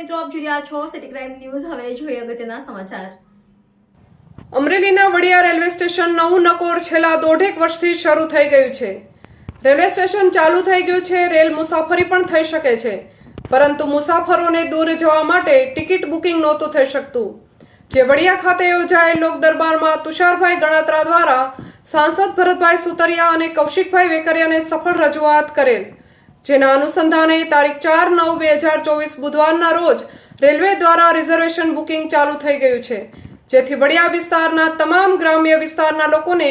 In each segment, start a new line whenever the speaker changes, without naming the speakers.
મિત્રો, આપ જોઈ રહ્યા છો સિટી ક્રાઇમ ન્યૂઝ. હવે જોઈએ અગત્યના સમાચાર.
અમરેલીના વડિયા રેલવે સ્ટેશન નવું નકોર છેલ્લા દોઢેક વર્ષથી શરૂ થઈ ગયું છે. રેલવે સ્ટેશન ચાલુ થઈ ગયું છે. રેલ મુસાફરી પણ થઈ શકે છે, પરંતુ મુસાફરોને દૂર જવા માટે ટિકિટ બુકિંગ નહોતું થઈ શકતું. જે વડિયા ખાતે યોજાયેલ લોક દરબારમાં તુષારભાઈ ગણાત્રા દ્વારા સાંસદ ભરતભાઈ સુતરિયા અને કૌશિકભાઈ વેકરિયાને સફળ રજૂઆત કરેલ, જેના અનુસંધાને તારીખ 4/9/2024 બુધવારના રોજ રેલવે દ્વારા રિઝર્વેશન બુકિંગ ચાલુ થઈ ગયું છે, જેથી વડિયા વિસ્તારના તમામ ગ્રામ્ય વિસ્તારના લોકોને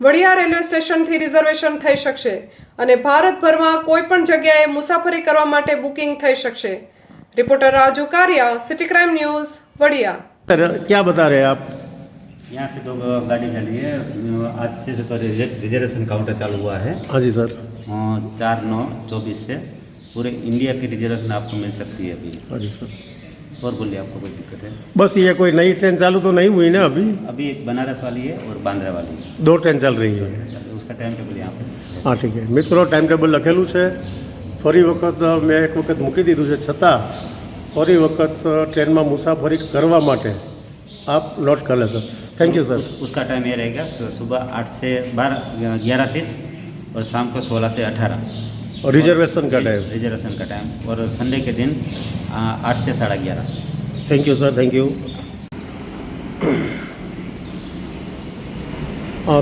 વડિયા રેલવે સ્ટેશનથી રિઝર્વેશન થઈ શકશે અને ભારતભરમાં કોઈ પણ જગ્યાએ મુસાફરી કરવા માટે બુકિંગ થઈ શકશે. Reporter Raju Kariya, city crime news, Vadia.
क्या बता रहे हैं आप?
यहाँ से दो गाड़ी चली है. आज से तो रिजर्वेशन काउंटर चालू हुआ है.
हाँ जी सर.
4/9/24 से पूरे इंडिया की रिजर्वेशन आपको मिल सकती है अभी.
हाँ जी सर.
और बोलिए, आपको कोई दिक्कत है?
बस ये कोई नई ट्रेन चालू तो नहीं हुई ना अभी?
अभी एक बनारस वाली है और बांद्रा वाली है.
2 ट्रेन चल रही है.
उसका टाइम टेबल यहाँ पे.
हाँ ठीक है मित्रों, टाइम टेबल લખેલું છે. ફરી વખત મેં એક વખત મૂકી દીધું છે, છતાં ફરી વખત ટ્રેનમાં મુસાફરી કરવા માટે आप नोट कर लें सर. Thank you sir.
उसका टाइम ये रहेगा सुबह 8 से 12, 11:30 और शाम को 16 से 18.
और रिजर्वेशन का टाइम?
रिजर्वेशन का टाइम. और संडे के दिन 8 से 11:30.
Thank you sir. Thank you.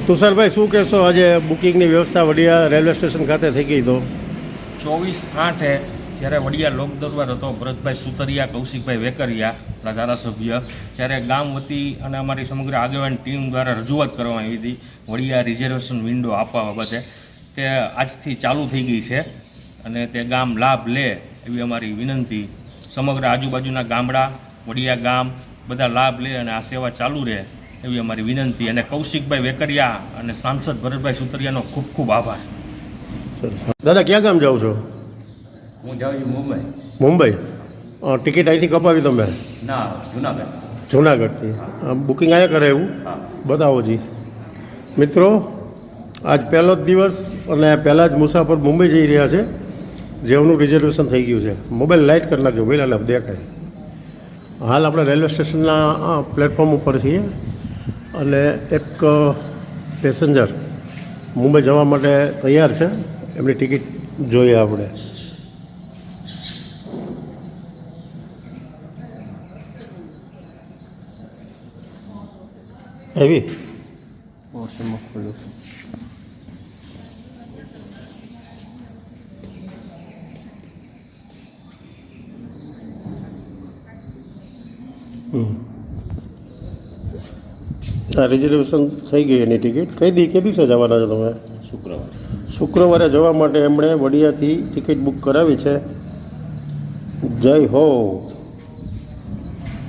તુષારભાઈ, શું કહેશો? આજે બુકિંગની વ્યવસ્થા વડિયા રેલવે સ્ટેશન ખાતે થઈ ગઈ. તો
24/8 જ્યારે વડિયા લોક દરબાર હતો, ભરતભાઈ સુતરિયા, કૌશિકભાઈ વેકરિયા, આપણા ધારાસભ્ય, ત્યારે ગામ વતી અને અમારી સમગ્ર આગેવાન ટીમ દ્વારા રજૂઆત કરવામાં આવી હતી વડિયા રિઝર્વેશન વિન્ડો આપવા બાબતે. તે આજથી ચાલુ થઈ ગઈ છે અને તે ગામ લાભ લે એવી અમારી વિનંતી. સમગ્ર આજુબાજુના ગામડા, વડિયા ગામ બધા લાભ લે અને આ સેવા ચાલુ રહે એવી અમારી વિનંતી. અને કૌશિકભાઈ વેકરિયા અને સાંસદ ભરતભાઈ સુતરિયાનો ખૂબ ખૂબ આભાર.
સરસ. દાદા, ક્યાં ગામ જાઓ છો?
હું જાઉં છું મુંબઈ.
મુંબઈ. ટિકિટ અહીંથી કપાવી તમે?
ના, જુનાગઢ.
જુનાગઢથી. બુકિંગ અહીંયા કરે એવું?
હા.
બતાવો જી. મિત્રો, આજ પહેલો જ દિવસ અને પહેલાં જ મુસાફર મુંબઈ જઈ રહ્યા છે, જેઓનું રિઝર્વેશન થઈ ગયું છે. મોબાઈલ લાઇટ કરી નાખ્યો, પહેલાં દેખાય. હાલ આપણે રેલવે સ્ટેશનના પ્લેટફોર્મ ઉપર છીએ અને એક પેસેન્જર મુંબઈ જવા માટે તૈયાર છે. એમની ટિકિટ જોઈએ આપણે. એવી રિઝર્વેશન થઈ ગઈ એની ટિકિટ. કઈ દિવસે જવાના છો તમે? શુક્રવારે જવા માટે એમણે વડિયાથી ટિકિટ બુક કરાવી છે. જય હો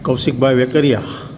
કૌશિકભાઈ વેકરિયા.